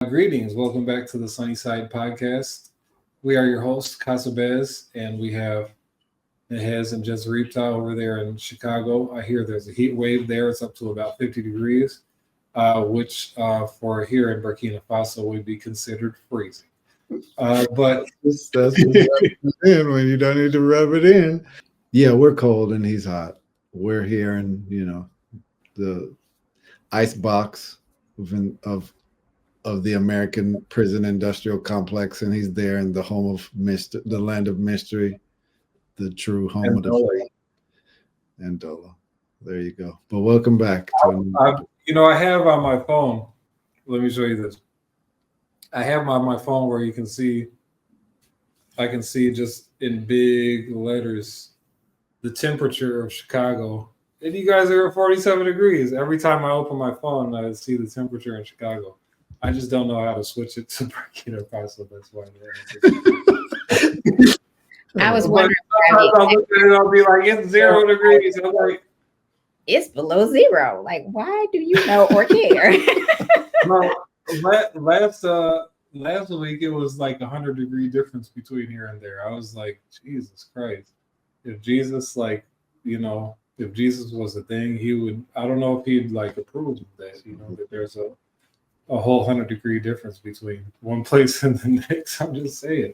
Greetings. Welcome back to the Sunnyside podcast. We are your hosts, Kasabez, and we have Nehez and Giziribtah over there in Chicago. I hear there's a heat wave there. It's up to about 50 degrees, which for here in Burkina Faso would be considered freezing. But that's in when you don't need to rub it in. Yeah, we're cold and he's hot. We're here in, the ice box of the American prison industrial complex, and he's there in the home of the land of mystery, the true home of the free. And Dolo. There you go. But welcome back. I have on my phone, let me show you this. I have on my phone where you can see, I can see just in big letters, the temperature of Chicago. And you guys are at 47 degrees. Every time I open my phone, I see the temperature in Chicago. I just don't know how to switch it to Burkina Faso. That's why. I was wondering. I'll be like, it's 0 degrees. I'm like, it's below 0. Like, why do you know or care? Well, last week it was like 100-degree difference between here and there. I was like, Jesus Christ! If Jesus, if Jesus was a thing, he would. I don't know if he'd approve of that. That there's a whole 100-degree difference between one place and the next. I'm just saying.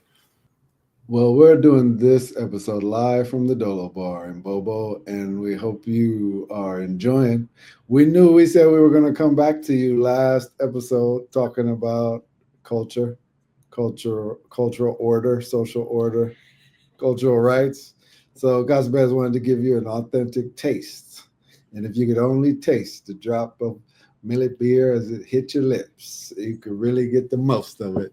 Well, we're doing this episode live from the Dolo Bar in Bobo, and we hope you are enjoying. We said we were going to come back to you last episode talking about cultural order, social order, cultural rights. So Kasabez wanted to give you an authentic taste. And if you could only taste the drop of millet beer as it hit your lips, you could really get the most of it.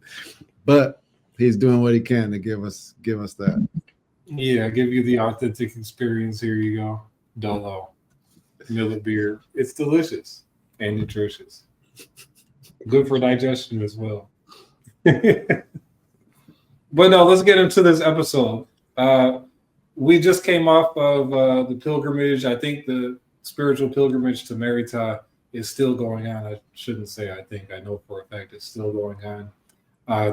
But he's doing what he can to give us that. Yeah, give you the authentic experience. Here you go. Dolo. Millet beer. It's delicious and nutritious. Good for digestion as well. But no, let's get into this episode. We just came off of the pilgrimage. I think the spiritual pilgrimage to Meritah is still going on. I shouldn't say I think. I know for a fact it's still going on.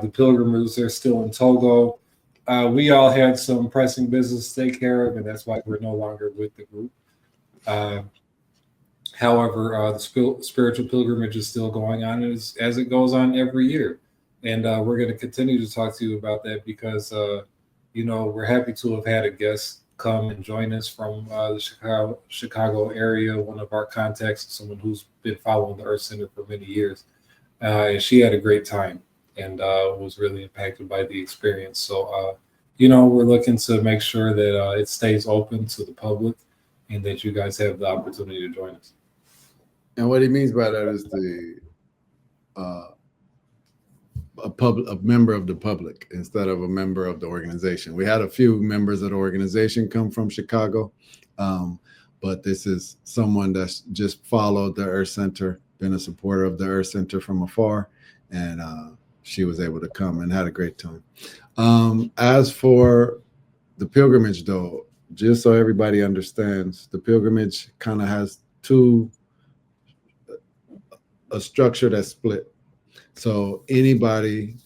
The pilgrims are still in Togo. We all had some pressing business to take care of, and that's why we're no longer with the group. However, the spiritual pilgrimage is still going on as it goes on every year. And we're going to continue to talk to you about that because, we're happy to have had a guest come and join us from the Chicago area, one of our contacts, someone who's been following the Earth Center for many years. And she had a great time and was really impacted by the experience. So, we're looking to make sure that it stays open to the public and that you guys have the opportunity to join us. And what he means by that is a member of the public instead of a member of the organization. We had a few members of the organization come from Chicago, but this is someone that's just followed the Earth Center, been a supporter of the Earth Center from afar, and she was able to come and had a great time. As for the pilgrimage, though, just so everybody understands, the pilgrimage kind of has a structure that's split. So anybody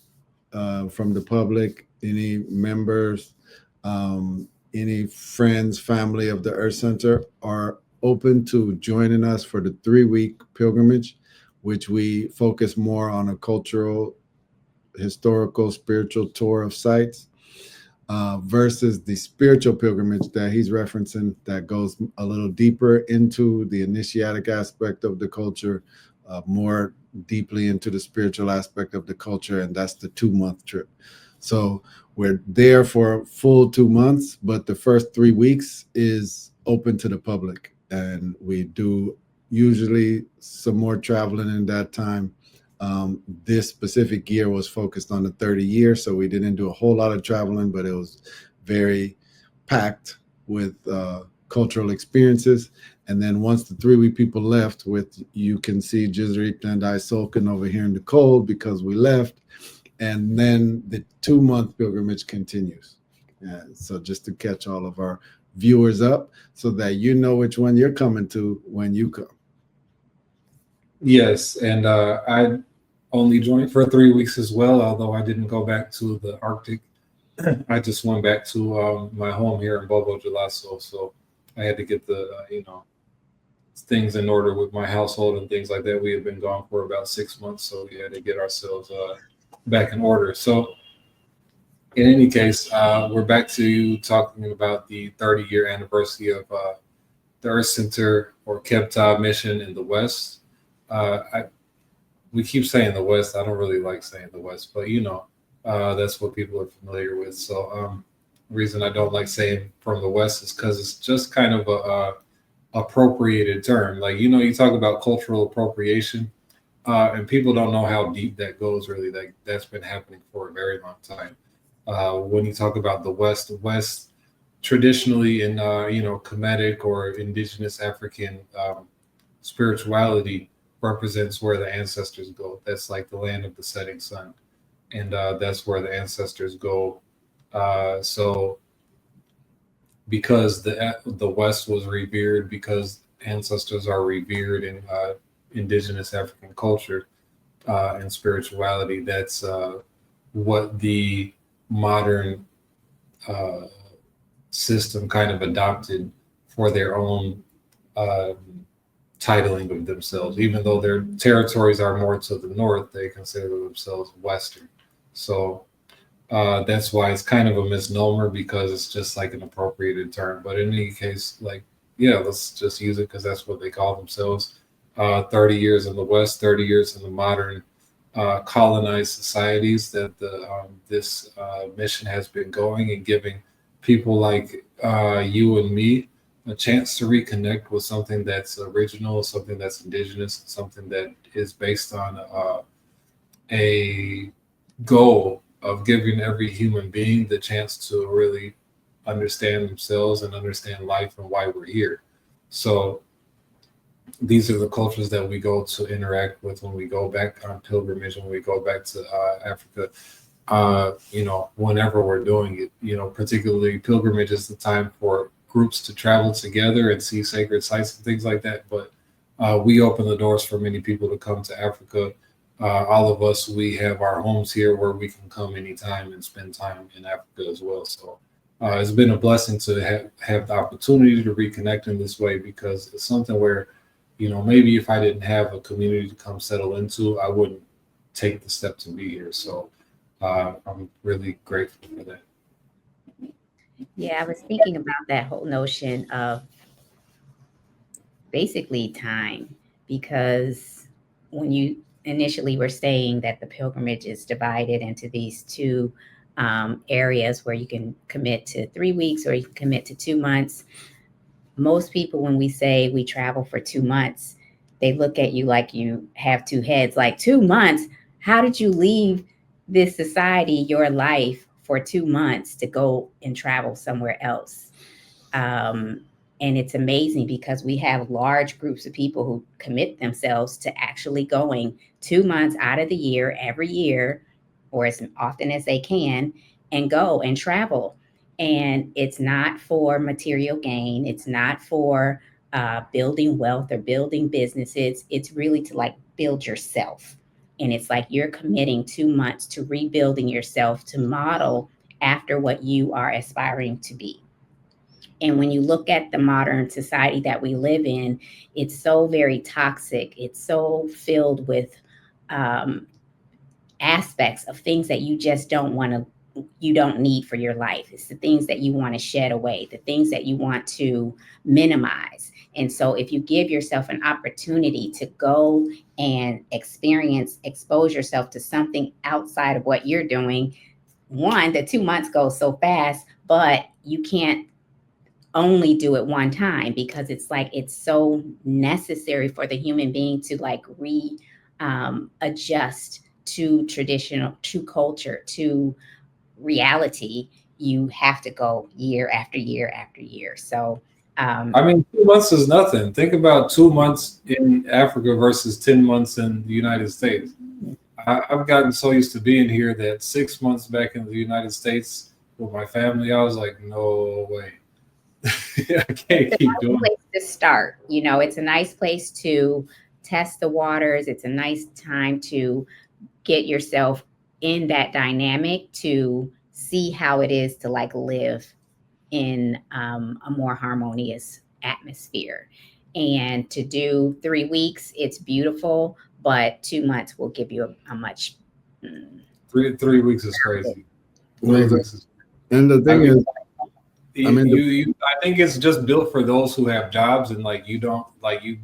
from the public, any members, any friends, family of the Earth Center are open to joining us for the 3-week pilgrimage, which we focus more on a cultural, historical, spiritual tour of sites versus the spiritual pilgrimage that he's referencing that goes a little deeper into the initiatic aspect of the culture, more deeply into the spiritual aspect of the culture, and that's the 2-month trip. So we're there for a full 2 months, but the first 3 weeks is open to the public, and we do usually some more traveling in that time. This specific year was focused on the 30 years, so we didn't do a whole lot of traveling, but it was very packed with cultural experiences. And then once the 3-week people left, with you can see Giziribtah and I sulking over here in the cold because we left, and then the 2-month pilgrimage continues. So just to catch all of our viewers up, so that you know which one you're coming to when you come. Yes, and I only joined for 3 weeks as well, although I didn't go back to the Arctic. I just went back to my home here in Bobo Dioulasso, so I had to get the things in order with my household and things like that. We had been gone for about 6 months, so we had to get ourselves back in order. So in any case, we're back to you talking about the 30-year anniversary of the Earth Center or Kebtah mission in the West. We keep saying the West. I don't really like saying the West, but that's what people are familiar with. So the reason I don't like saying from the West is because it's just kind of a appropriated term. Like, you talk about cultural appropriation, and people don't know how deep that goes, really. Like, that's been happening for a very long time. When you talk about the West traditionally in Kemetic or Indigenous African spirituality represents where the ancestors go. That's like the land of the setting sun, and that's where the ancestors go. So because the West was revered, because ancestors are revered in Indigenous African culture and spirituality, that's what the modern system kind of adopted for their own titling of themselves. Even though their territories are more to the north, they consider themselves Western. So that's why it's kind of a misnomer, because it's just like an appropriated term. But in any case, let's just use it because that's what they call themselves. 30 years in the West, 30 years in the modern colonized societies that this mission has been going, and giving people like you and me a chance to reconnect with something that's original, something that's indigenous, something that is based on a goal of giving every human being the chance to really understand themselves and understand life and why we're here. So these are the cultures that we go to interact with when we go back on pilgrimage, when we go back to Africa, whenever we're doing it. Particularly pilgrimage is the time for groups to travel together and see sacred sites and things like that. But we open the doors for many people to come to Africa. All of us, we have our homes here where we can come anytime and spend time in Africa as well. So it's been a blessing to have the opportunity to reconnect in this way, because it's something where, maybe if I didn't have a community to come settle into, I wouldn't take the step to be here. So I'm really grateful for that. Yeah, I was thinking about that whole notion of basically time, because when you initially were saying that the pilgrimage is divided into these two areas where you can commit to 3 weeks or you can commit to 2 months. Most people, when we say we travel for 2 months, they look at you like you have two heads. Like, 2 months? How did you leave this society, your life, for 2 months to go and travel somewhere else? And it's amazing because we have large groups of people who commit themselves to actually going 2 months out of the year, every year, or as often as they can, and go and travel. And it's not for material gain. It's not for building wealth or building businesses. It's really to build yourself. And it's like you're committing 2 months to rebuilding yourself to model after what you are aspiring to be. And when you look at the modern society that we live in, it's so very toxic. It's so filled with aspects of things that you just you don't need for your life. It's the things that you want to shed away, the things that you want to minimize. And so if you give yourself an opportunity to go and expose yourself to something outside of what you're doing, one, the 2 months goes so fast, but you can't only do it one time, because it's like it's so necessary for the human being to like adjust to traditional, to culture, to reality. You have to go year after year after year. So I mean, 2 months is nothing. Think about 2 months in Africa versus 10 months in the United States. I've gotten so used to being here that 6 months back in the United States with my family, I was like, no way. I can't it's a keep nice doing it. place to start. You know, it's a nice place to test the waters. It's a nice time to get yourself in that dynamic, to see how it is to like live in a more harmonious atmosphere. And to do 3 weeks, it's beautiful, but 2 months will give you a much 3 weeks is crazy. 3 Well, weeks is. and the I thing mean, is, I mean, I think it's just built for those who have jobs, and like you don't like you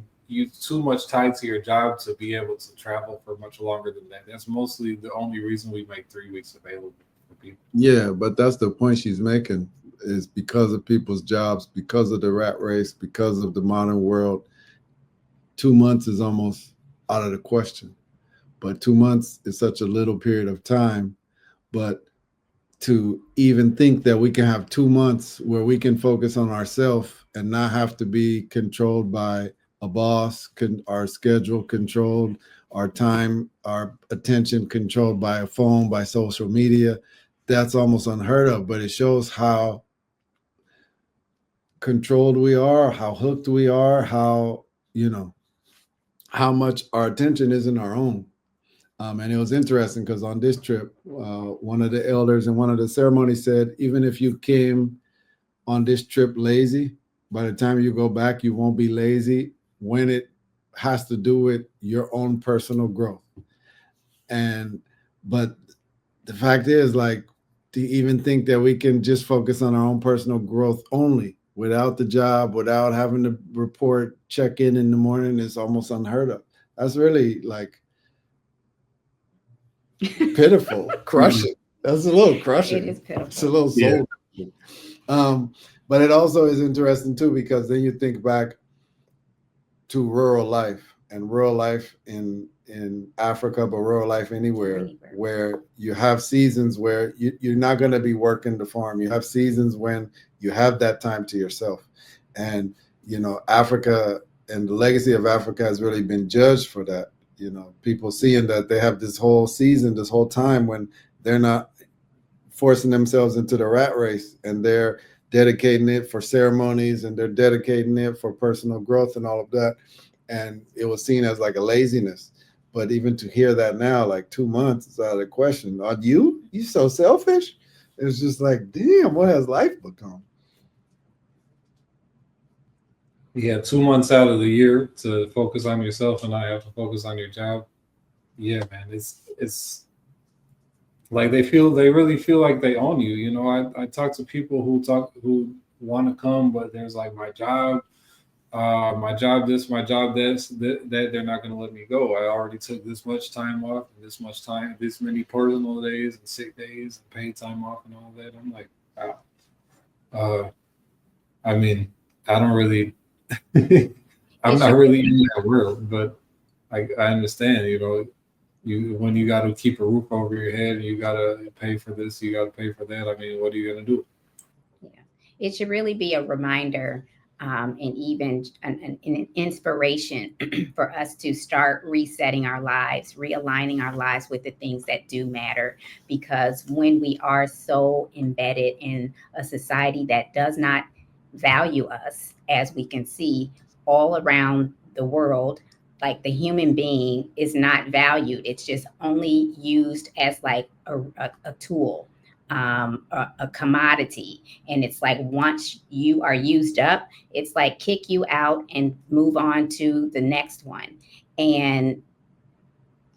too much tied to your job to be able to travel for much longer than that. That's mostly the only reason we make 3 weeks available for people. yeah, but that's the point she's making, is because of people's jobs, because of the rat race, because of the modern world. 2 months is almost out of the question. But 2 months is such a little period of time. But to even think that we can have 2 months where we can focus on ourselves and not have to be controlled by a boss, our schedule controlled, our time, our attention controlled by a phone, by social media, that's almost unheard of. But it shows how controlled we are, how hooked we are, how, how much our attention isn't our own. And it was interesting because on this trip, one of the elders in one of the ceremonies said, even if you came on this trip lazy, by the time you go back, you won't be lazy when it has to do with your own personal growth. But the fact is, like, to even think that we can just focus on our own personal growth only without the job, without having to report, check in the morning, is almost unheard of. That's really like pitiful, crushing. That's a little crushing. It is pitiful. It's a little soul. Yeah. But it also is interesting too, because then you think back to rural life in Africa, but rural life anywhere, where you have seasons where you're not going to be working the farm. You have seasons when you have that time to yourself. And, Africa and the legacy of Africa has really been judged for that. People seeing that they have this whole season, this whole time when they're not forcing themselves into the rat race, and they're dedicating it for ceremonies, and they're dedicating it for personal growth and all of that. And it was seen as like a laziness. But even to hear that now, like 2 months, is out of the question. Are you so selfish? It's just like, damn, what has life become? Yeah, 2 months out of the year to focus on yourself and not have to focus on your job. Yeah, man, it's like they really feel like they own you. I talk to people who want to come, but there's like my job this, my job that they're not going to let me go. I already took this much time off, and this much time, this many personal days and sick days and paid time off and all that. I'm like, wow. I mean, I don't really. I'm not really in that world, but I understand. When you got to keep a roof over your head, you got to pay for this, you got to pay for that. I mean, what are you gonna do? Yeah, it should really be a reminder, and even an inspiration for us to start resetting our lives, realigning our lives with the things that do matter. Because when we are so embedded in a society that does not value us, as we can see all around the world, like the human being is not valued. It's just only used as like a tool, a commodity. And it's like once you are used up, it's like kick you out and move on to the next one. And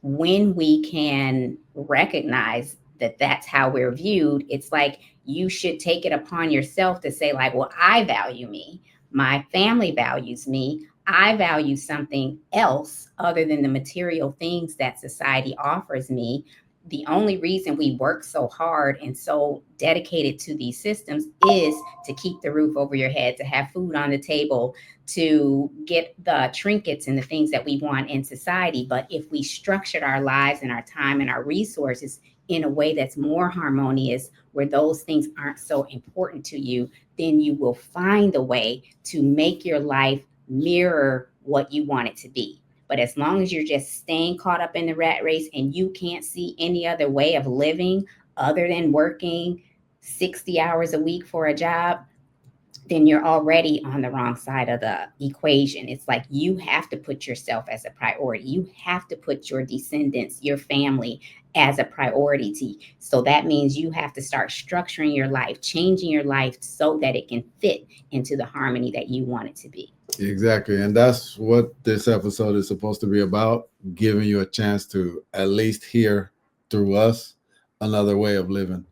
when we can recognize that that's how we're viewed, it's like you should take it upon yourself to say, like, well, I value me, my family values me, I value something else other than the material things that society offers me. the only reason we work so hard and so dedicated to these systems is to keep the roof over your head, to have food on the table, to get the trinkets and the things that we want in society. But if we structured our lives and our time and our resources in a way that's more harmonious, where those things aren't so important to you, then you will find a way to make your life mirror what you want it to be. But as long as you're just staying caught up in the rat race and you can't see any other way of living other than working 60 hours a week for a job, then you're already on the wrong side of the equation. It's like you have to put yourself as a priority. You have to put your descendants, your family as a priority. So that means you have to start structuring your life, changing your life so that it can fit into the harmony that you want it to be. Exactly. And that's what this episode is supposed to be about, giving you a chance to at least hear through us another way of living.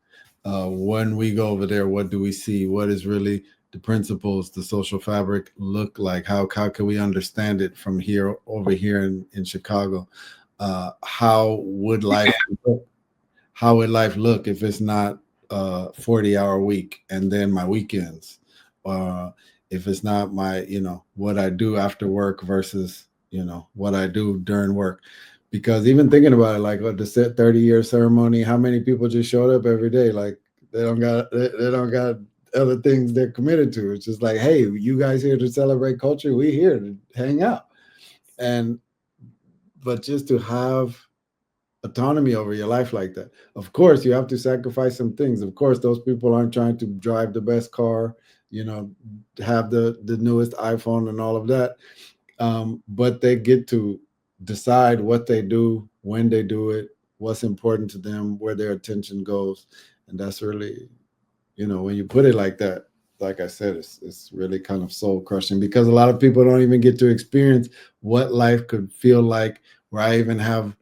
When we go over there, what do we see? What is really the principles, the social fabric look like? How can we understand it from here over here in Chicago? How would life look? How would life look if it's not 40-hour week and then my weekends? If it's not my, what I do after work versus, what I do during work. Because even thinking about it, like what the 30-year ceremony, how many people just showed up every day? Like they don't got other things they're committed to. It's just like, hey, you guys here to celebrate culture? We here to hang out. But just to have autonomy over your life like that. Of course, you have to sacrifice some things. Of course, those people aren't trying to drive the best car, have the newest iPhone and all of that. But they get to decide what they do, when they do it, what's important to them, where their attention goes. And that's really, when you put it like that, like I said, it's really kind of soul crushing, because a lot of people don't even get to experience what life could feel like, where I even have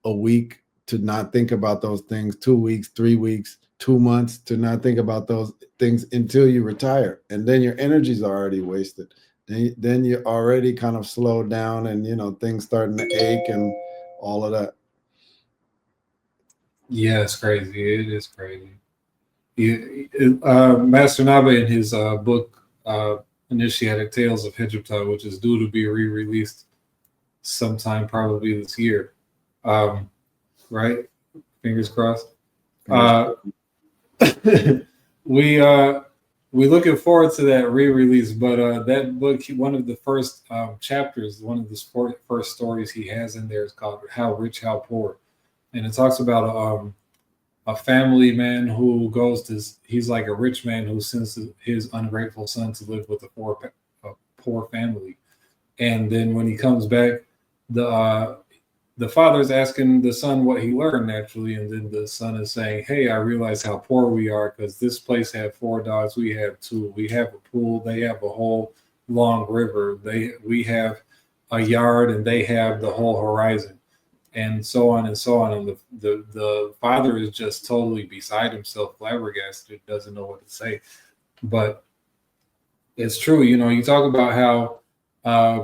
a week to not think about those things, 2 weeks, 3 weeks, 2 months to not think about those things until you retire. And then your energy's already wasted. Then you're already kind of slowed down and, things starting to ache and all of that. Yeah, it's crazy. It is crazy. Master Nabe in his book, Initiatic Tales of Hijrtah, which is due to be re-released sometime probably this year. Right? Fingers crossed. We looking forward to that re-release, but that book, one of the first chapters, one of the first stories he has in there is called How Rich, How Poor. And it talks about a family man who he's like a rich man who sends his ungrateful son to live with a poor family. And then when he comes back, the father is asking the son what he learned naturally, and then the son is saying, hey, I realize how poor we are, because this place had 4 dogs, we have 2. We have a pool, they have a whole long river. We have a yard, and they have the whole horizon, and so on and so on. And the father is just totally beside himself, flabbergasted, doesn't know what to say. But it's true, you talk about how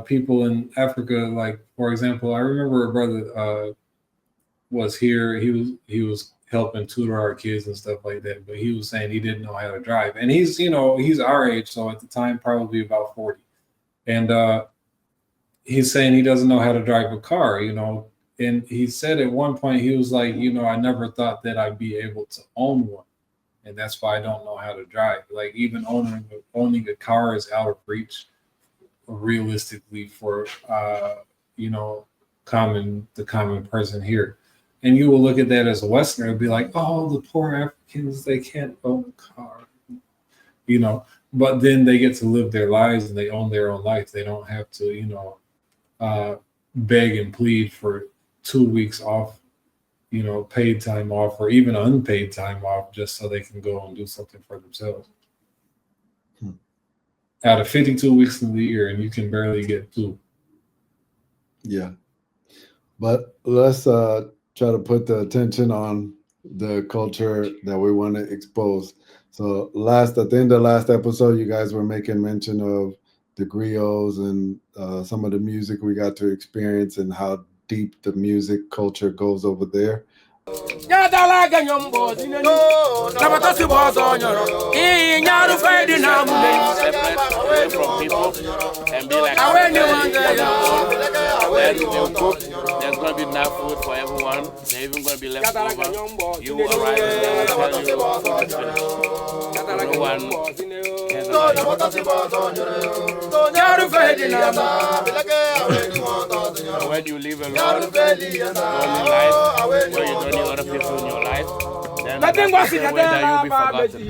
people in Africa, like, for example, I remember a brother was here. He was helping tutor our kids and stuff like that, but he was saying he didn't know how to drive. And he's our age, so at the time probably about 40. And he's saying he doesn't know how to drive a car, And he said at one point, he was like, I never thought that I'd be able to own one. And that's why I don't know how to drive. Like, even owning a car is out of reach realistically for the common person here. And you will look at that as a Westerner and be like, oh, the poor Africans, they can't own a car, but then they get to live their lives and they own their own life. They don't have to beg and plead for 2 weeks off, paid time off, or even unpaid time off, just so they can go and do something for themselves. Out of 52 weeks in the year, and you can barely get 2. Yeah. But let's try to put the attention on the culture that we want to expose. So at the end of last episode, you guys were making mention of the griots and some of the music we got to experience and how deep the music culture goes over there. Yadala ganyom boys in the Nabatasi was on your in Yadu Friday now. Separate from people and be like, when you want then they'll cook. There's going to be enough food for everyone. They're even going to be left over. You arrive and they will tell you food is finished. No one cares about you. When you live alone, lonely life, where you don't need other people in your life, then that's the way that you'll be forgotten.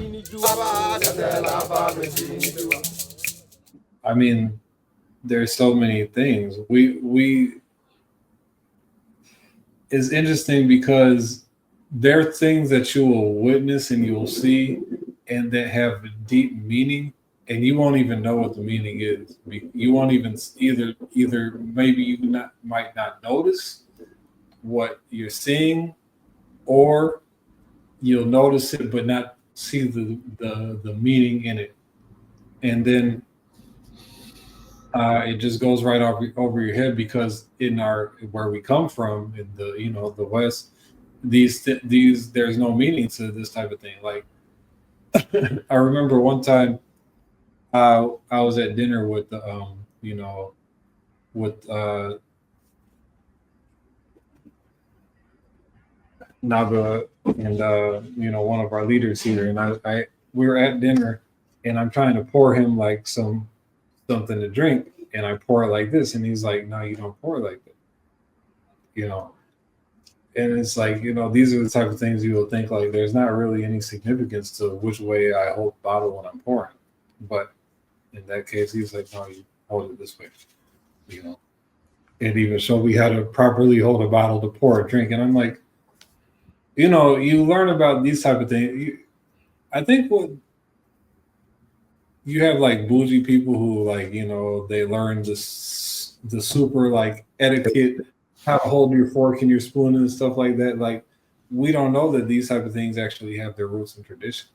I mean, there's so many things. It's interesting because there are things that you will witness and you'll see and that have deep meaning, and you won't even know what the meaning is. You won't even either maybe you might not notice what you're seeing, or you'll notice it but not see the meaning in it. And then it just goes right over your head, because in where we come from in the West, these there's no meaning to this type of thing. Like I remember one time I was at dinner with Naga and one of our leaders here, and we were at dinner, and I'm trying to pour him like something to drink, and I pour it like this, and he's like, no, you don't pour it like that, and it's like, these are the type of things you will think like there's not really any significance to which way I hold the bottle when I'm pouring, but in that case he's like, no, you hold it this way, and even showed me how to properly hold a bottle to pour a drink. And I'm like, you learn about these type of things. I think what you have, like, bougie people who, like, they learn the super, like, etiquette, how to hold your fork and your spoon and stuff like that. Like, we don't know that these type of things actually have their roots in tradition.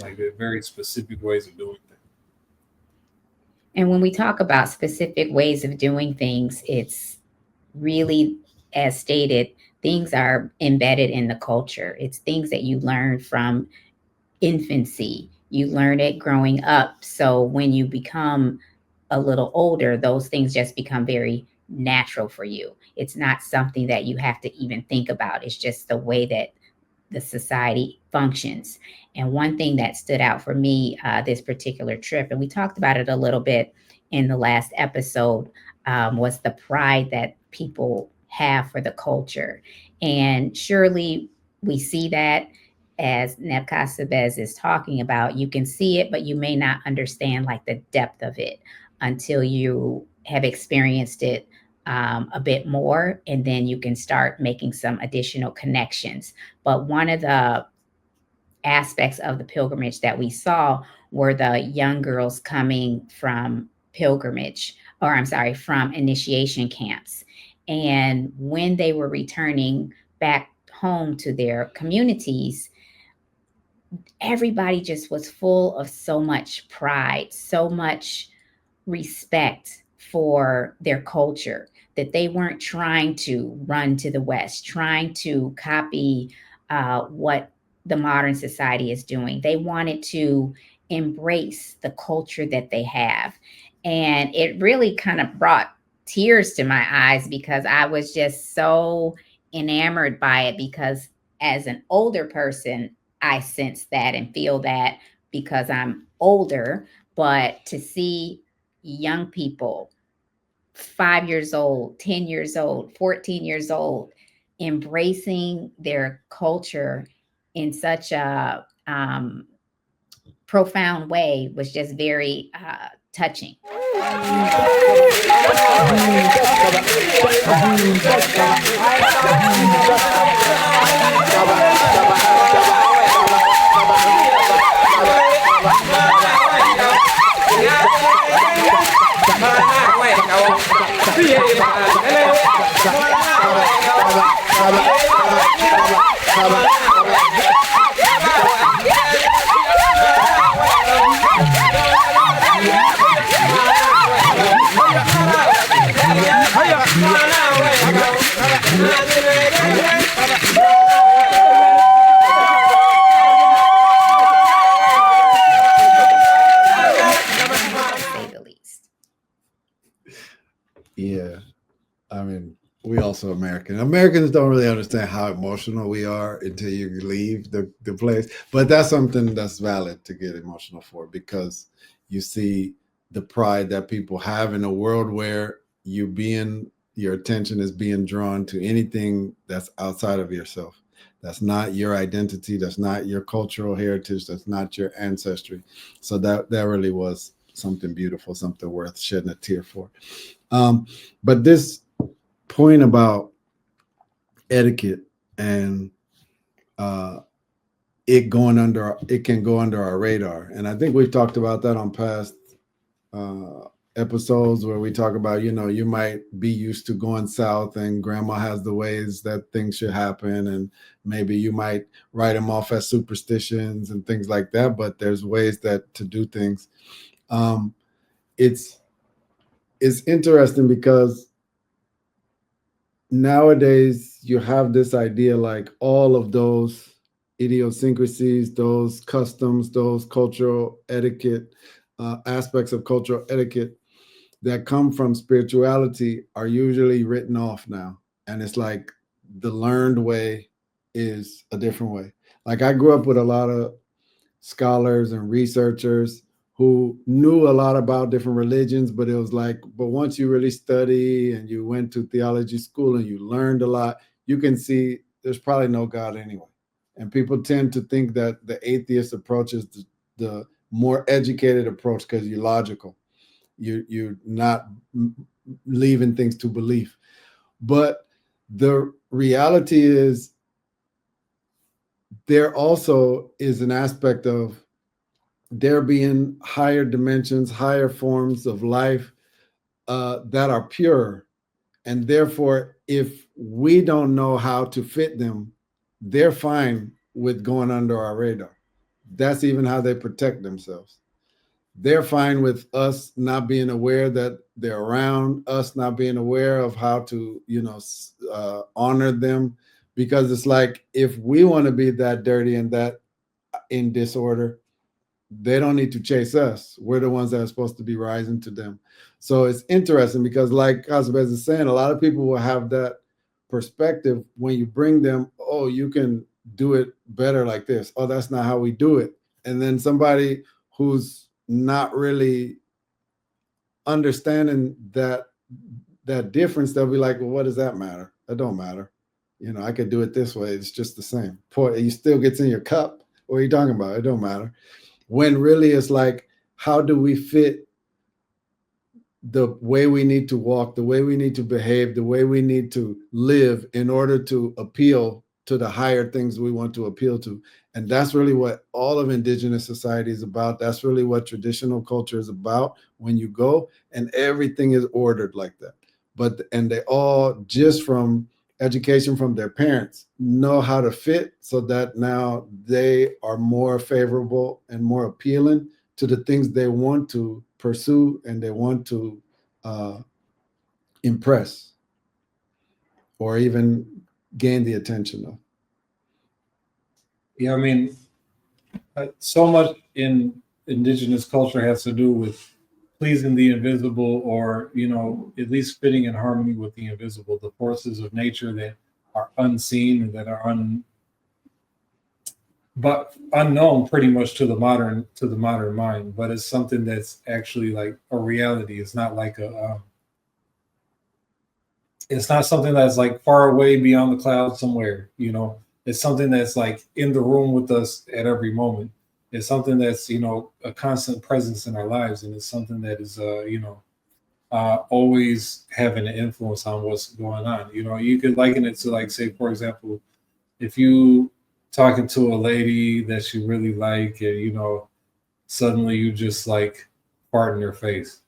Like, they're very specific ways of doing things. And when we talk about specific ways of doing things, it's really, as stated, things are embedded in the culture. It's things that you learn from infancy. You learn it growing up. So when you become a little older, those things just become very natural for you. It's not something that you have to even think about. It's just the way that the society functions. And one thing that stood out for me this particular trip, and we talked about it a little bit in the last episode, was the pride that people have for the culture. And surely we see that, as Neb Kasabez is talking about, you can see it, but you may not understand like the depth of it until you have experienced it a bit more, and then you can start making some additional connections. But one of the aspects of the pilgrimage that we saw were the young girls coming from from initiation camps. And when they were returning back home to their communities, everybody just was full of so much pride, so much respect for their culture, that they weren't trying to run to the West, trying to copy what the modern society is doing. They wanted to embrace the culture that they have. And it really kind of brought tears to my eyes, because I was just so enamored by it, because as an older person, I sense that and feel that because I'm older. But to see young people, 5 years old, 10 years old, 14 years old, embracing their culture in such a profound way was just very touching. Yeah. I mean, we also Americans don't really understand how emotional we are until you leave the place. But that's something that's valid to get emotional for, because you see the pride that people have in a world where your attention is being drawn to anything that's outside of yourself. That's not your identity. That's not your cultural heritage. That's not your ancestry. So that really was something beautiful, something worth shedding a tear for. But this point about etiquette and it can go under our radar, and I think we've talked about that on past episodes where we talk about, you might be used to going south and grandma has the ways that things should happen, and maybe you might write them off as superstitions and things like that, but there's ways that to do things. It's interesting because nowadays you have this idea like all of those idiosyncrasies, those customs, those cultural etiquette, aspects of cultural etiquette that come from spirituality are usually written off now. And it's like the learned way is a different way. Like I grew up with a lot of scholars and researchers who knew a lot about different religions, but it was like, but once you really study and you went to theology school and you learned a lot, you can see there's probably no God anyway. And people tend to think that the atheist approach is the more educated approach because you're logical. You're not leaving things to belief. But the reality is there also is an aspect of there being higher dimensions, higher forms of life that are pure. And therefore, if we don't know how to fit them, they're fine with going under our radar. That's even how they protect themselves. They're fine with us not being aware that they're around, us not being aware of how to, honor them. Because it's like, if we want to be that dirty and that in disorder, they don't need to chase us. We're the ones that are supposed to be rising to them. So it's interesting because, like Kasabez is saying, a lot of people will have that perspective when you bring them, oh, you can do it better like this. Oh, that's not how we do it. And then somebody who's not really understanding that difference, they'll be like, well, what does that matter? That don't matter. I could do it this way. It's just the same. Pour, it still gets in your cup. What are you talking about? It don't matter. When really it's like, how do we fit the way we need to walk, the way we need to behave, the way we need to live in order to appeal to the higher things we want to appeal to? And that's really what all of indigenous society is about. That's really what traditional culture is about when you go, and everything is ordered like that. And they all, just from education from their parents, know how to fit so that now they are more favorable and more appealing to the things they want to pursue and they want to impress or even gain the attention of. Yeah, I mean, so much in indigenous culture has to do with pleasing the invisible, or at least fitting in harmony with the invisible, the forces of nature that are unseen and that are but unknown pretty much to the modern mind. But it's something that's actually like a reality. It's not like it's not something that's like far away beyond the clouds somewhere. It's something that's like in the room with us at every moment. It's something that's a constant presence in our lives, and it's something that is always having an influence on what's going on. You could liken it to, like, say, for example, if you talking to a lady that you really like, and suddenly you just like fart in her face,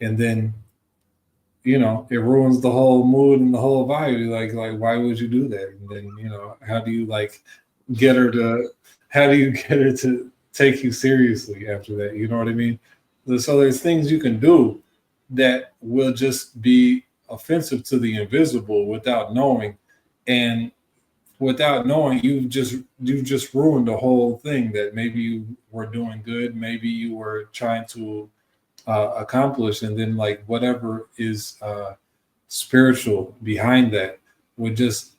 and then it ruins the whole mood and the whole vibe. Like why would you do that? And then how do you get her to take you seriously after that? You know what I mean? So there's things you can do that will just be offensive to the invisible without knowing, and without knowing, you just ruined the whole thing that maybe you were doing good, maybe you were trying to accomplish, and then like whatever is spiritual behind that would just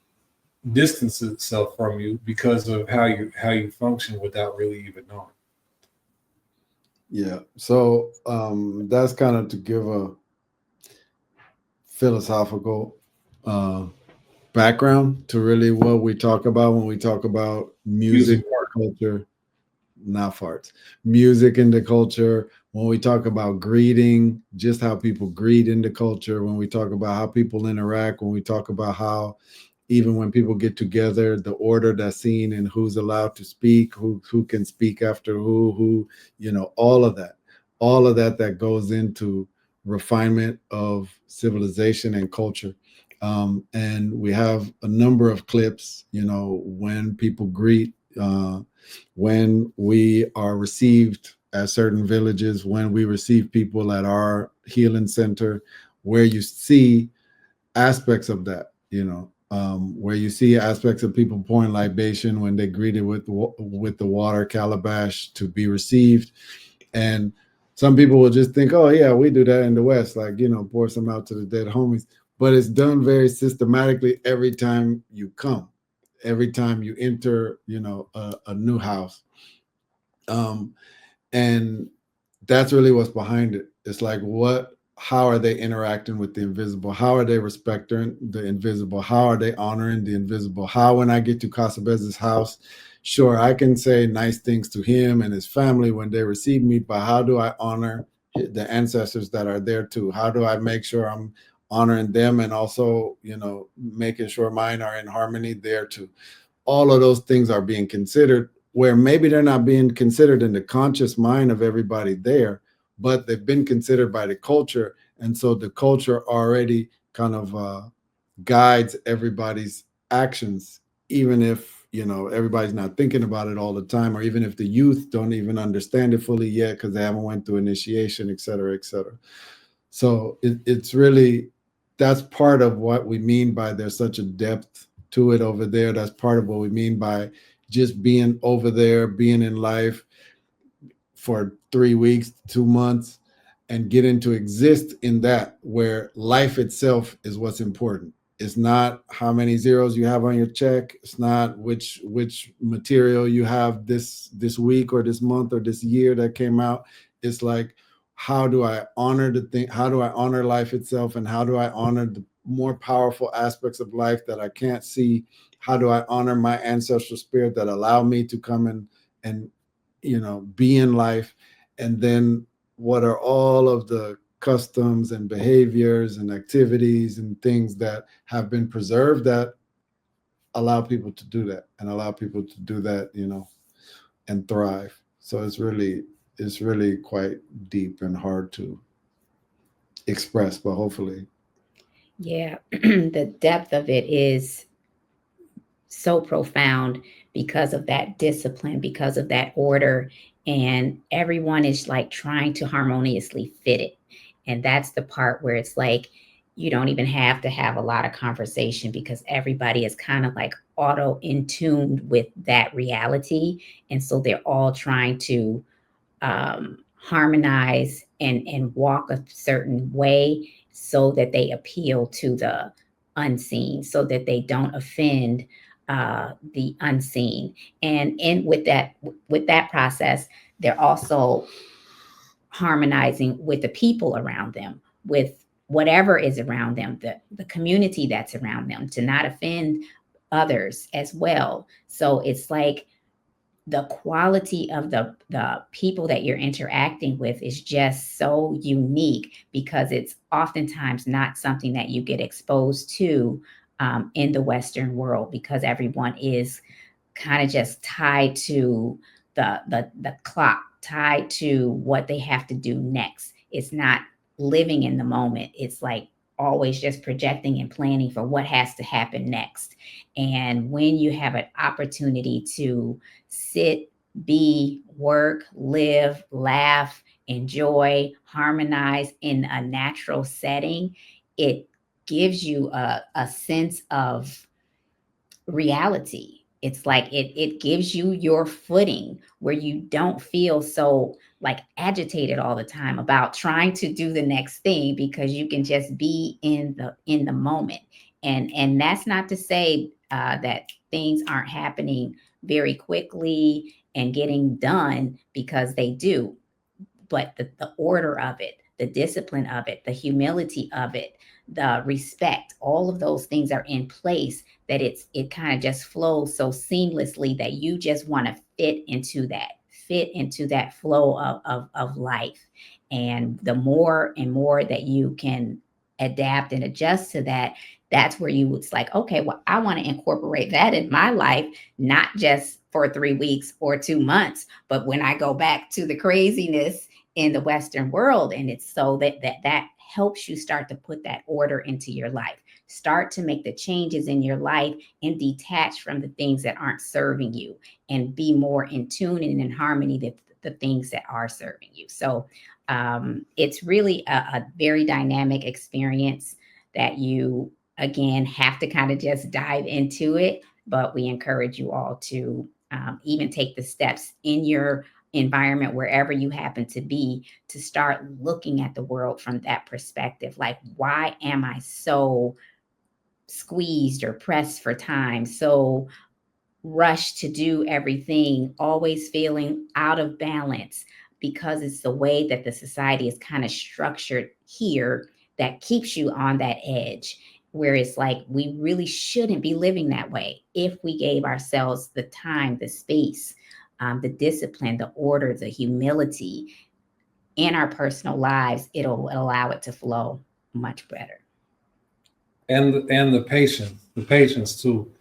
distance itself from you because of how you function without really even knowing. Yeah. So that's kind of to give a philosophical background to really what we talk about when we talk about music culture, not farts, music in the culture. When we talk about greeting, just how people greet in the culture, when we talk about how people interact, when we talk about how even when people get together, the order that's seen and who's allowed to speak, who can speak after who, you know, all of that that goes into refinement of civilization and culture. And we have a number of clips, you know, when people greet, when we are received at certain villages, when we receive people at our healing center, where you see aspects of that, you know, where you see aspects of people pouring libation when they greeted with the water calabash to be received. And some people will just think, oh yeah, we do that in the West, like, you know, pour some out to the dead homies. But it's done very systematically every time you come, every time you enter, you know, a new house. And that's really what's behind it. It's like, how are they interacting with the invisible? How are they respecting the invisible? How are they honoring the invisible? How, when I get to Kasabez's house, sure, I can say nice things to him and his family when they receive me, but how do I honor the ancestors that are there too? How do I make sure I'm honoring them and also, you know, making sure mine are in harmony there too? All of those things are being considered, where maybe they're not being considered in the conscious mind of everybody there, but they've been considered by the culture. And so the culture already kind of guides everybody's actions, even if, you know, everybody's not thinking about it all the time, or even if the youth don't even understand it fully yet because they haven't went through initiation, et cetera, et cetera. So it's really, that's part of what we mean by there's such a depth to it over there. That's part of what we mean by just being over there, being in life for 3 weeks, 2 months, and getting to exist in that, where life itself is what's important. It's not how many zeros you have on your check. It's not which material you have this week or this month or this year that came out. It's like, how do I honor the thing? How do I honor life itself? And how do I honor the more powerful aspects of life that I can't see? How do I honor my ancestral spirit that allow me to come and you know, be in life? And then what are all of the customs and behaviors and activities and things that have been preserved that allow people to do that and allow people to do that, you know, and thrive. So it's really quite deep and hard to express, but hopefully. Yeah, the depth of it is so profound because of that discipline, because of that order, and everyone is like trying to harmoniously fit it. And that's the part where it's like you don't even have to have a lot of conversation because everybody is kind of like auto in tuned with that reality. And so they're all trying to harmonize and walk a certain way so that they appeal to the unseen, so that they don't offend the unseen. And with that process, they're also harmonizing with the people around them, with whatever is around them, the community that's around them, to not offend others as well. So it's like the quality of the people that you're interacting with is just so unique because it's oftentimes not something that you get exposed to in the Western world, because everyone is kind of just tied to the clock, tied to what they have to do next. It's not living in the moment. It's like always just projecting and planning for what has to happen next. And when you have an opportunity to sit, be, work, live, laugh, enjoy, harmonize in a natural setting, it gives you a sense of reality. it's like it gives you your footing where you don't feel so like agitated all the time about trying to do the next thing, because you can just be in the moment. And that's not to say that things aren't happening very quickly and getting done, because they do. But the order of it, the discipline of it, the humility of it, the respect, all of those things are in place, that it kind of just flows so seamlessly that you just want to fit into that flow of life. And the more and more that you can adapt and adjust to that, that's where it's like, okay, well, I want to incorporate that in my life, not just for 3 weeks or 2 months, but when I go back to the craziness in the Western world. And it's so that helps you start to put that order into your life, start to make the changes in your life, and detach from the things that aren't serving you, and be more in tune and in harmony with the things that are serving you. So it's really a very dynamic experience that you, again, have to kind of just dive into it. But we encourage you all to even take the steps in your environment, wherever you happen to be, to start looking at the world from that perspective. Like, why am I so squeezed or pressed for time, so rushed to do everything, always feeling out of balance? Because it's the way that the society is kind of structured here that keeps you on that edge, where it's like, we really shouldn't be living that way if we gave ourselves the time, the space, the discipline, the order, the humility in our personal lives. It'll allow it to flow much better. And the patience too.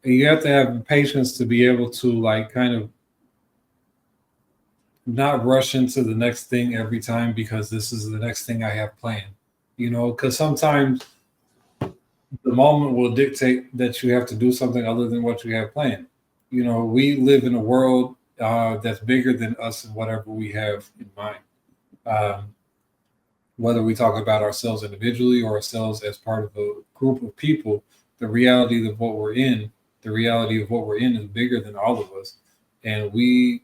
You have to have patience to be able to like kind of not rush into the next thing every time because this is the next thing I have planned. Because sometimes the moment will dictate that you have to do something other than what you have planned. We live in a world that's bigger than us and whatever we have in mind. Whether we talk about ourselves individually or ourselves as part of a group of people, the reality of what we're in is bigger than all of us. And we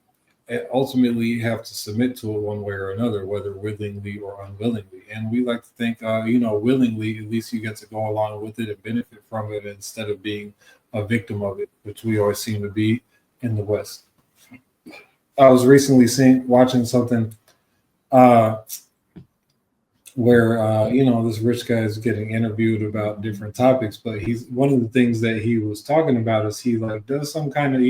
ultimately have to submit to it one way or another, whether willingly or unwillingly. And we like to think, willingly, at least you get to go along with it and benefit from it instead of being a victim of it, which we always seem to be in the West. I was recently watching something where this rich guy is getting interviewed about different topics, but one of the things that he was talking about is he like does some kind of,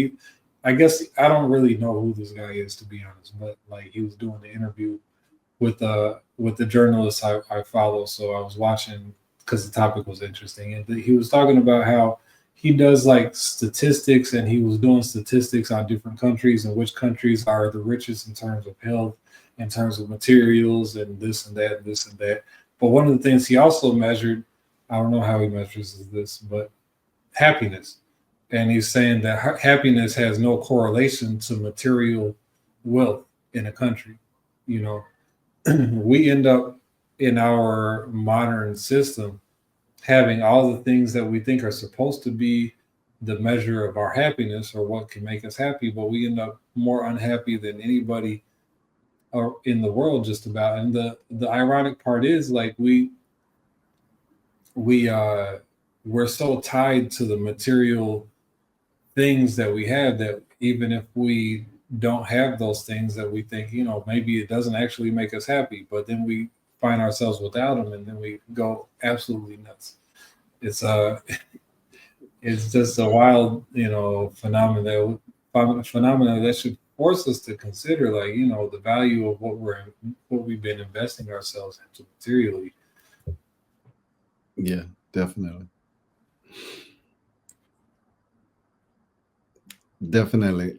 I guess I don't really know who this guy is, to be honest, but like he was doing the interview with the journalist I follow, so I was watching because the topic was interesting, and he was talking about how he does like statistics, and he was doing statistics on different countries and which countries are the richest in terms of health, in terms of materials, and this and that, and this and that. But one of the things he also measured, I don't know how he measures this, but happiness. And he's saying that happiness has no correlation to material wealth in a country. We end up in our modern system having all the things that we think are supposed to be the measure of our happiness or what can make us happy, but we end up more unhappy than anybody in the world just about. And the ironic part is like we're so tied to the material things that we have that even if we don't have those things, that we think, maybe it doesn't actually make us happy, but then we find ourselves without them and then we go absolutely nuts. It's just a wild, phenomena that should force us to consider, like, the value of what we've been investing ourselves into materially. Yeah, definitely. Definitely.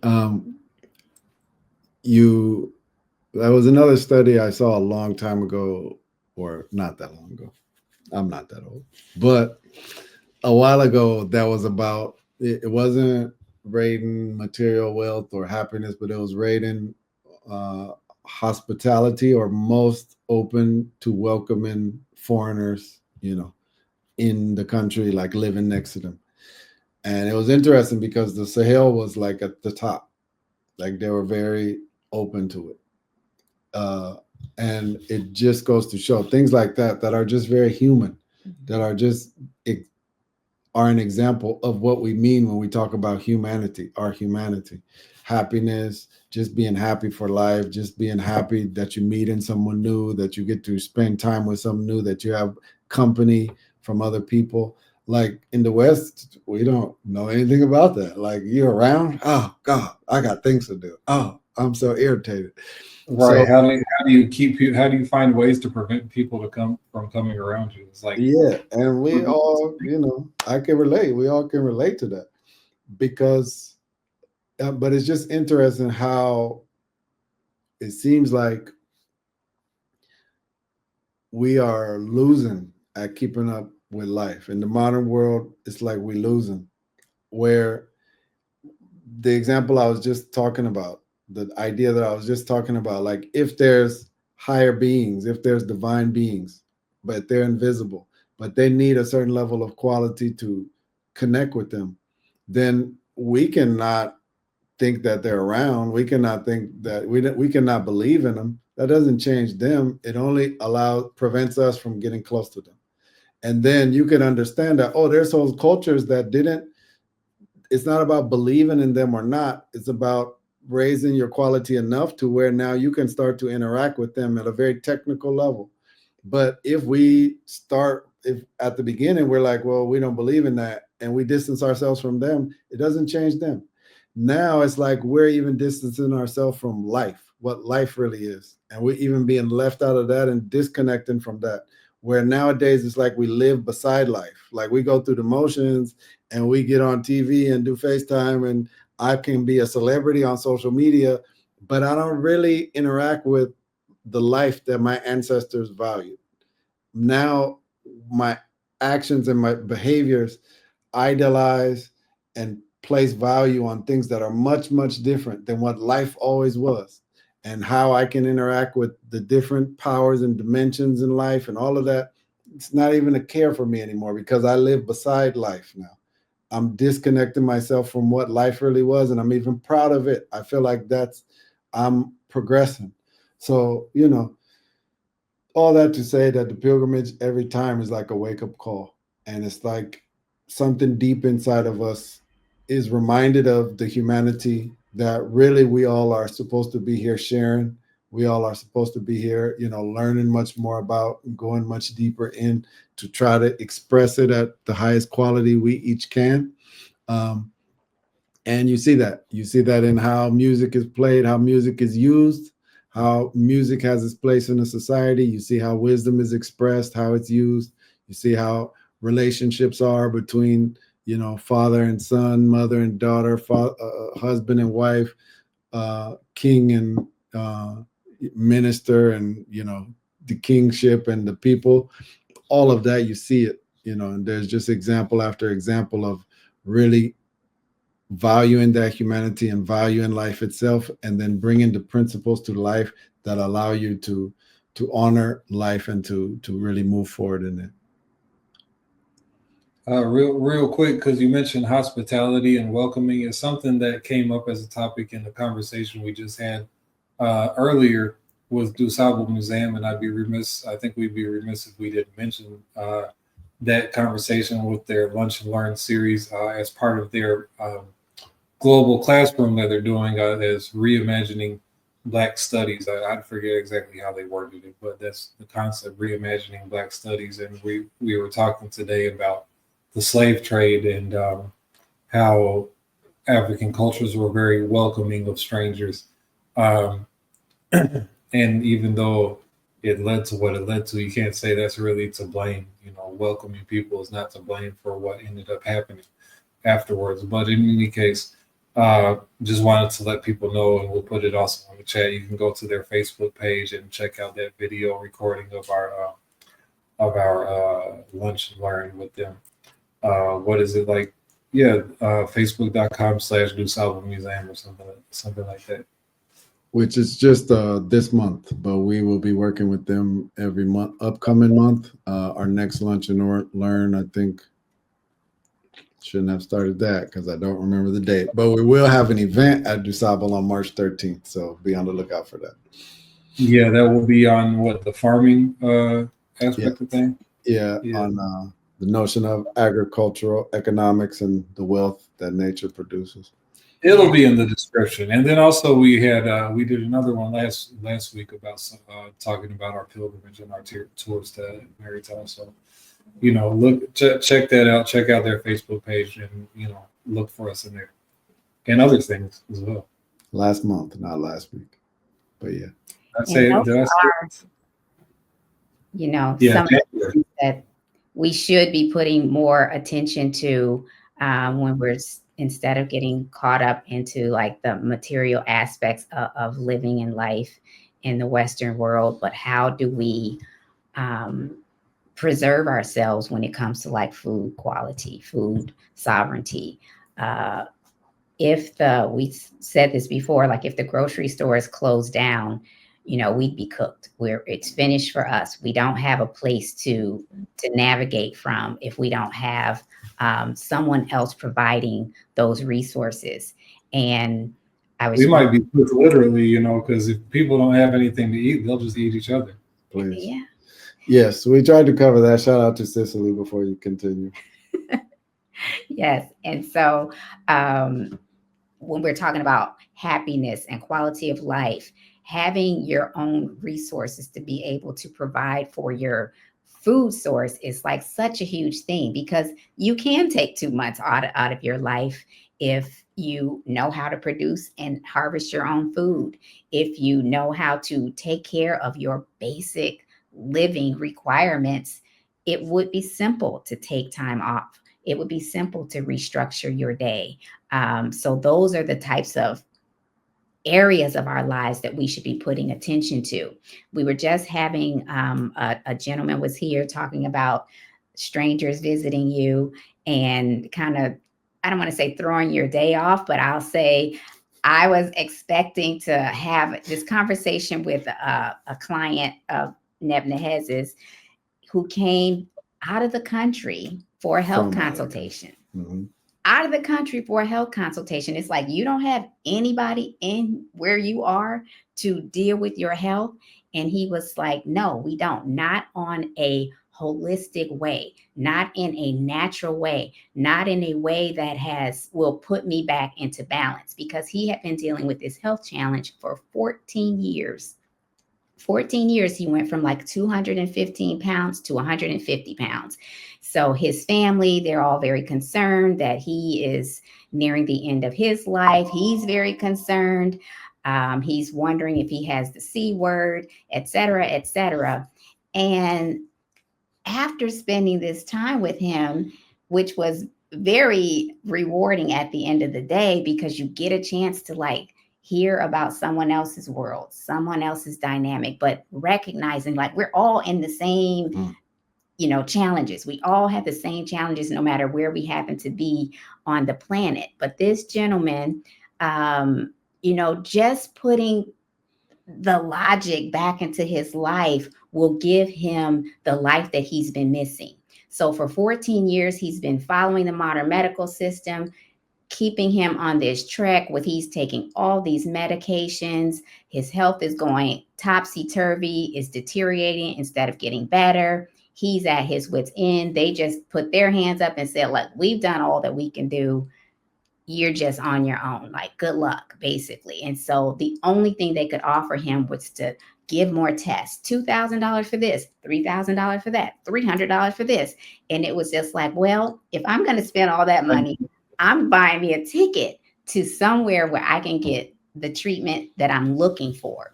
That was another study I saw a long time ago, or not that long ago. I'm not that old, but a while ago that was about, it wasn't rating material wealth or happiness, but it was rating hospitality, or most open to welcoming foreigners, in the country, like living next to them. And it was interesting because the Sahel was like at the top, like they were very open to it. And it just goes to show things like that are just very human, that are just are an example of what we mean when we talk about humanity, our humanity, happiness, just being happy for life, just being happy that you're meeting someone new, that you get to spend time with someone new, that you have company from other people. Like in the West, we don't know anything about that. Like you're around, oh God, I got things to do. Oh, I'm so irritated. Right. So, How do you keep you? How do you find ways to prevent people from coming around you? It's like, yeah, and we all, I can relate. We all can relate to that because, but it's just interesting how it seems like we are losing at keeping up with life. In the modern world, it's like we're losing. Where the example I was just talking about, the idea that I was just talking about, like if there's higher beings, if there's divine beings, but they're invisible, but they need a certain level of quality to connect with them, then we cannot think that they're around. We cannot think that we cannot believe in them. That doesn't change them. It only prevents us from getting close to them. And then you can understand that, oh, there's those cultures that didn't, it's not about believing in them or not. It's about raising your quality enough to where now you can start to interact with them at a very technical level. But if at the beginning we're like, well, we don't believe in that, and we distance ourselves from them, it doesn't change them. Now it's like we're even distancing ourselves from life, what life really is. And we're even being left out of that and disconnecting from that. Where nowadays it's like we live beside life. Like we go through the motions and we get on TV and do FaceTime, and I can be a celebrity on social media, but I don't really interact with the life that my ancestors valued. Now my actions and my behaviors idolize and place value on things that are much, much different than what life always was, and how I can interact with the different powers and dimensions in life and all of that. It's not even a care for me anymore because I live beside life now. I'm disconnecting myself from what life really was, and I'm even proud of it. I feel like I'm progressing. So, all that to say that the pilgrimage every time is like a wake-up call. And it's like something deep inside of us is reminded of the humanity that really we all are supposed to be here sharing. We all are supposed to be here, learning much more about, going much deeper in to try to express it at the highest quality we each can. And you see that in how music is played, how music is used, how music has its place in a society. You see how wisdom is expressed, how it's used. You see how relationships are between, father and son, mother and daughter, husband and wife, king and minister, and, the kingship and the people. All of that, you see it, and there's just example after example of really valuing that humanity and valuing life itself, and then bringing the principles to life that allow you to honor life and to really move forward in it. Real quick, because you mentioned hospitality and welcoming, is something that came up as a topic in the conversation we just had earlier with Dusable Museum, and I think we'd be remiss if we didn't mention that conversation with their Lunch and Learn series as part of their global classroom that they're doing as reimagining Black studies. I forget exactly how they worded it, but that's the concept, reimagining Black studies. And we were talking today about the slave trade and how African cultures were very welcoming of strangers. And even though it led to what it led to, you can't say that's really to blame. Welcoming people is not to blame for what ended up happening afterwards. But in any case, just wanted to let people know, and we'll put it also on the chat. You can go to their Facebook page and check out that video recording of our Lunch and Learn with them. What is it like? Yeah, facebook.com/Dusable Museum or something like that. Which is just this month, but we will be working with them every month, upcoming month. Our next Lunch and Learn, I think, Shouldn't have started that because I don't remember the date. But we will have an event at Dusable on March 13th. So be on the lookout for that. Yeah, that will be on what, the farming aspect of thing? Yeah, on the notion of agricultural economics and the wealth that nature produces. It'll be in the description. And then also we did another one last week about talking about our pilgrimage and our tours to Meritah. So, check that out. Check out their Facebook page and, look for us in there and other things as well. Last month, not last week, but yeah. Some that we should be putting more attention to when we're, instead of getting caught up into like the material aspects of living in life in the Western world, but how do we preserve ourselves when it comes to like food quality, food sovereignty? We said this before, like if the grocery store is closed down, we'd be cooked. It's finished for us. We don't have a place to navigate from if we don't have someone else providing those resources. And we might be cooked literally, because if people don't have anything to eat, they'll just eat each other. Please. Yeah. Yes, we tried to cover that. Shout out to Cicely before you continue. Yes. And so when we're talking about happiness and quality of life, having your own resources to be able to provide for your food source is like such a huge thing, because you can take 2 months out of your life if you know how to produce and harvest your own food, if you know how to take care of your basic living requirements. It would be simple to take time off. It would be simple to restructure your day. So those are the types of areas of our lives that we should be putting attention to. We were just having a gentleman was here talking about strangers visiting you and kind of, I don't want to say throwing your day off, but I'll say I was expecting to have this conversation with a client of Nehez's who came out of the country for a health consultation. Mm-hmm. Out of the country for a health consultation. It's like you don't have anybody in where you are to deal with your health. And he was like, no, we don't. Not on a holistic way, not in a natural way, not in a way that will put me back into balance, because he had been dealing with this health challenge for 14 years. 14 years, he went from like 215 pounds to 150 pounds. So his family, they're all very concerned that he is nearing the end of his life. He's very concerned. He's wondering if he has the C word, et cetera, et cetera. And after spending this time with him, which was very rewarding at the end of the day, because you get a chance to like hear about someone else's world, someone else's dynamic, but recognizing like we're all in the same, challenges. We all have the same challenges, no matter where we happen to be on the planet. But this gentleman, just putting the logic back into his life will give him the life that he's been missing. So for 14 years, he's been following the modern medical system, keeping him on this trek with he's taking all these medications. His health is going topsy-turvy, is deteriorating instead of getting better. He's at his wit's end. They just put their hands up and said, look, we've done all that we can do. You're just on your own. Like, good luck, basically. And so the only thing they could offer him was to give more tests. $2,000 for this, $3,000 for that, $300 for this. And it was just like, well, if I'm going to spend all that money, I'm buying me a ticket to somewhere where I can get the treatment that I'm looking for.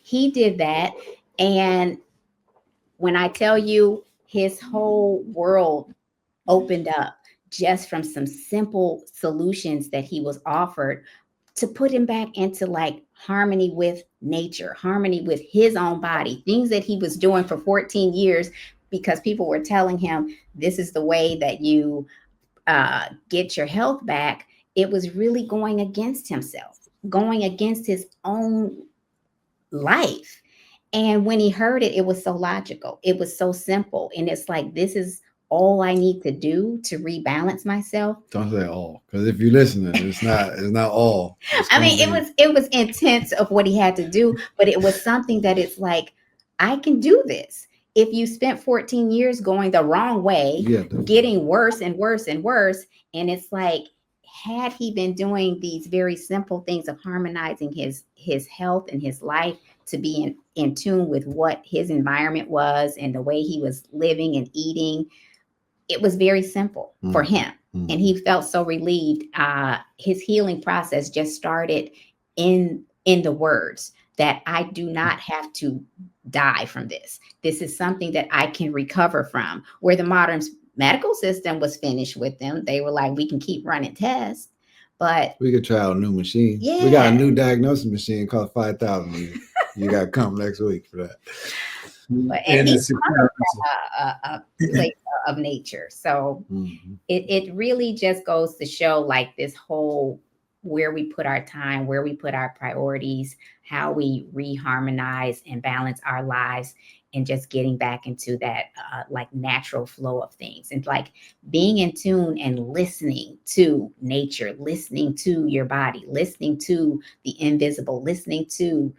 He did that. And when I tell you, his whole world opened up just from some simple solutions that he was offered to put him back into like harmony with nature, harmony with his own body, things that he was doing for 14 years because people were telling him this is the way that you get your health back. It was really going against himself, going against his own life. And when he heard it, it was so logical. It was so simple. And it's like, this is all I need to do to rebalance myself. Don't say all, because if you're listening, it's not all. I mean, it was intense of what he had to do, but it was something that it's like, I can do this. If you spent 14 years going the wrong way, getting worse and worse and worse, and it's like, had he been doing these very simple things of harmonizing his health and his life to be in tune with what his environment was and the way he was living and eating, it was very simple for him. And he felt so relieved. His healing process just started in the words that I do not have to die from this. This is something that I can recover from. Where the modern medical system was finished with them, they were like, we can keep running tests, but we could try out a new machine. Yeah. We got a new diagnosis machine called 5,000. You got to come next week for that. And he's a place of nature. So it really just goes to show like this whole, where we put our time, where we put our priorities, how we reharmonize and balance our lives, and just getting back into that like natural flow of things, and like being in tune and listening to nature, listening to your body, listening to the invisible, listening to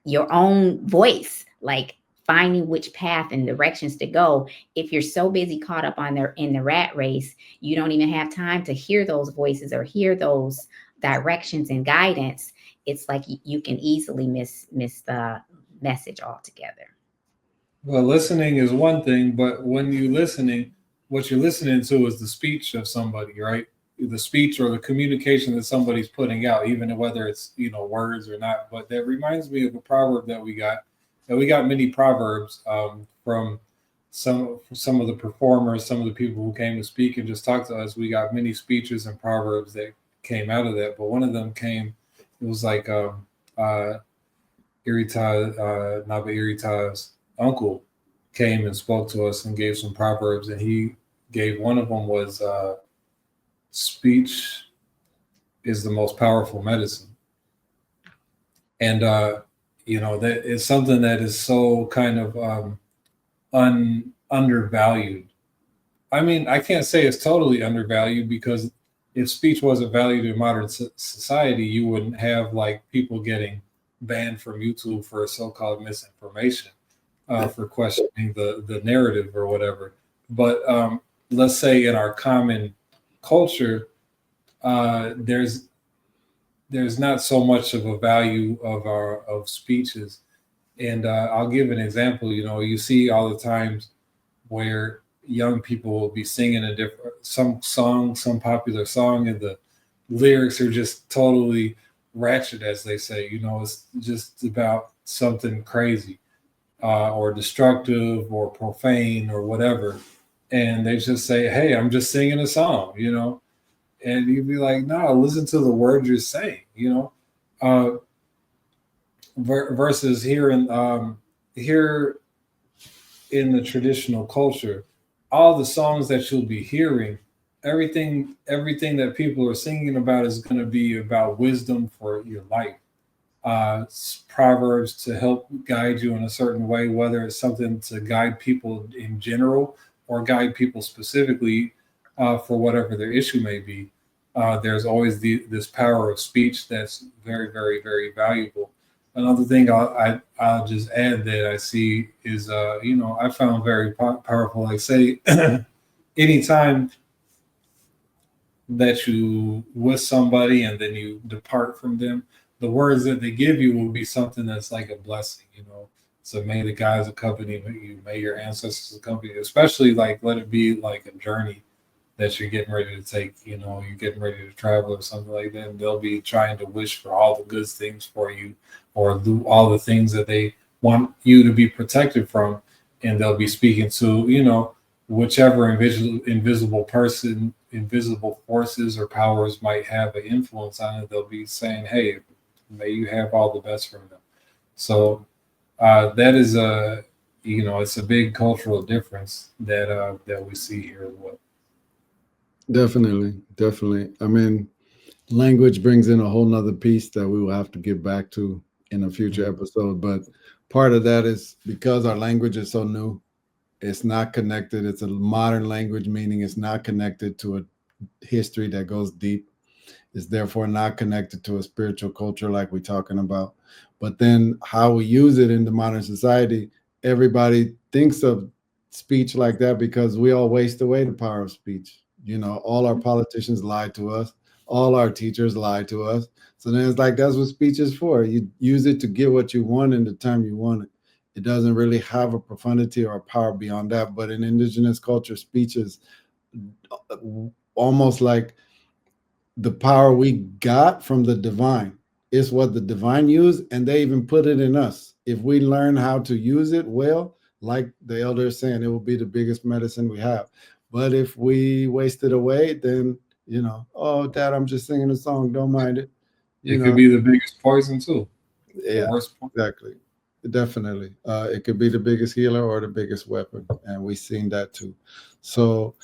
your own voice, like finding which path and directions to go. If you're so busy caught up in the rat race, you don't even have time to hear those voices or hear those directions and guidance. It's like you can easily miss the message altogether. Well, listening is one thing, but when you're listening, what you're listening to is the speech of somebody, right? The speech or the communication that somebody's putting out, even whether it's, words or not. But that reminds me of a proverb that we got. And we got many proverbs from some of the performers, some of the people who came to speak and just talk to us. We got many speeches and proverbs that came out of that. But one of them it was like Meritah's uncle came and spoke to us and gave some proverbs, and he gave one of them was speech is the most powerful medicine. And that is something that is so kind of undervalued. I mean, I can't say it's totally undervalued, because if speech wasn't valued in modern society, you wouldn't have like people getting banned from YouTube for so-called misinformation, for questioning the narrative or whatever. But let's say in our common culture, there's not so much of a value of speeches. And I'll give an example. You see all the times where young people will be singing some popular song, and the lyrics are just totally ratchet, as they say. It's just about something crazy or destructive or profane or whatever. And they just say, hey, I'm just singing a song, and you'd be like, no, listen to the words you're saying, versus here in the traditional culture, all the songs that you'll be hearing, everything that people are singing about is going to be about wisdom for your life, proverbs to help guide you in a certain way, whether it's something to guide people in general or guide people specifically for whatever their issue may be. There's always this power of speech that's very, very, very valuable. Another thing I'll just add that I see is, I found very powerful. Like, say, anytime that you with somebody and then you depart from them, the words that they give you will be something that's like a blessing, So may the guides accompany you, may your ancestors accompany you, especially like let it be like a journey that you're getting ready to take, you're getting ready to travel or something like that. And they'll be trying to wish for all the good things for you, or do all the things that they want you to be protected from. And they'll be speaking to, whichever invisible person, invisible forces or powers might have an influence on it. They'll be saying, hey, may you have all the best from them. So that is it's a big cultural difference that we see here as well. Definitely. I mean, language brings in a whole nother piece that we will have to get back to in a future episode. But part of that is because our language is so new, It's not connected. It's a modern language, meaning it's not connected to a history that goes deep. It's therefore not connected to a spiritual culture like we're talking about. But then how we use it in the modern society, everybody thinks of speech like that because we all waste away the power of speech. You know, all our politicians lie to us. All our teachers lie to us. So then it's like, that's what speech is for. You use it to get what you want in the time you want it. It doesn't really have a profundity or a power beyond that. But in indigenous culture, speech is almost like the power we got from the divine. It's what the divine used, and they even put it in us. If we learn how to use it well, like the elder is saying, it will be the biggest medicine we have. But if we waste it away, then, you know, oh, Dad, I'm just singing a song, don't mind it. It could be the biggest poison too. Yeah, exactly. Definitely. It could be the biggest healer or the biggest weapon, and we've seen that too. So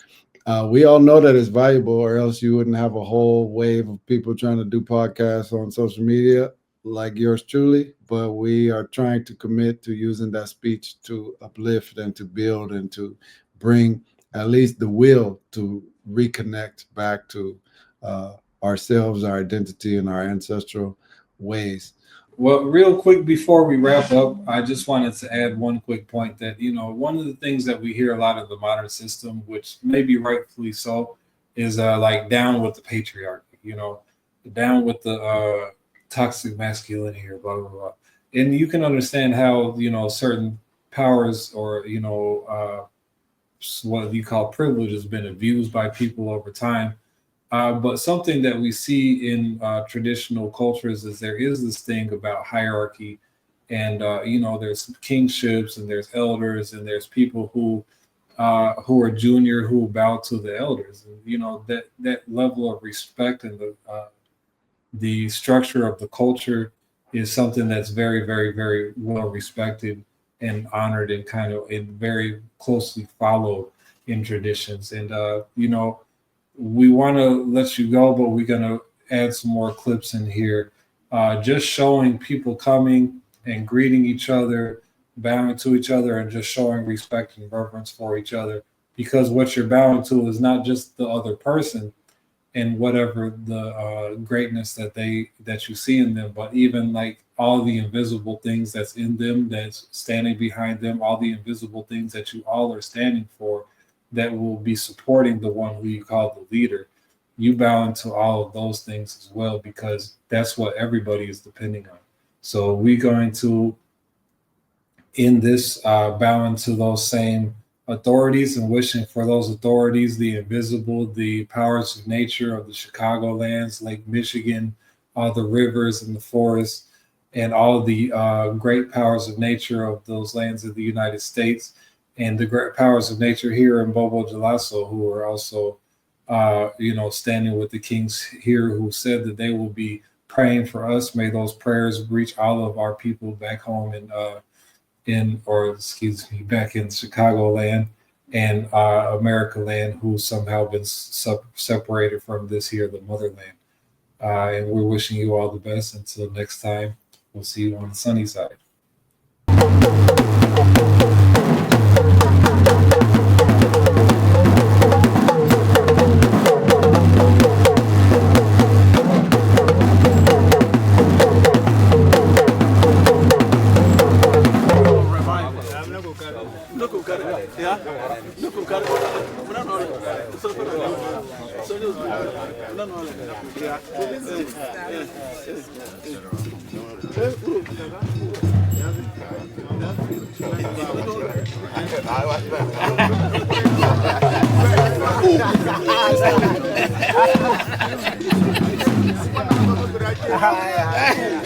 we all know that it's valuable, or else you wouldn't have a whole wave of people trying to do podcasts on social media like yours truly. But we are trying to commit to using that speech to uplift and to build and to bring at least the will to reconnect back to ourselves, our identity, and our ancestral ways. Well, real quick before we wrap up, I just wanted to add one quick point that, you know, one of the things that we hear a lot of the modern system, which maybe rightfully so, is like down with the patriarchy, you know, down with the toxic masculinity or blah, blah, blah. And you can understand how, you know, certain powers or, you know, what you call privilege has been abused by people over time. But something that we see in traditional cultures is there is this thing about hierarchy, and you know, there's kingships and there's elders and there's people who are junior who bow to the elders, and you know that level of respect and the structure of the culture is something that's very, very, very well respected and honored and kind of and very closely followed in traditions. And you know, we want to let you go, but we're going to add some more clips in here, just showing people coming and greeting each other, bowing to each other, and just showing respect and reverence for each other, because what you're bowing to is not just the other person and whatever the greatness that you see in them, but even like all the invisible things that's in them, that's standing behind them, all the invisible things that you all are standing for, that will be supporting the one who you call the leader. You bow into all of those things as well, because that's what everybody is depending on. So we're going to, in this, bow into those same authorities and wishing for those authorities, the invisible, the powers of nature of the Chicago lands, Lake Michigan, all the rivers and the forests, and all the great powers of nature of those lands of the United States, and the great powers of nature here in Bobo Dioulasso, who are also, you know, standing with the kings here, who said that they will be praying for us. May those prayers reach all of our people back home back in Chicago land and America land, who somehow been separated from this here, the motherland. And we're wishing you all the best. Until next time, we'll see you on the Sunnyside. Hi.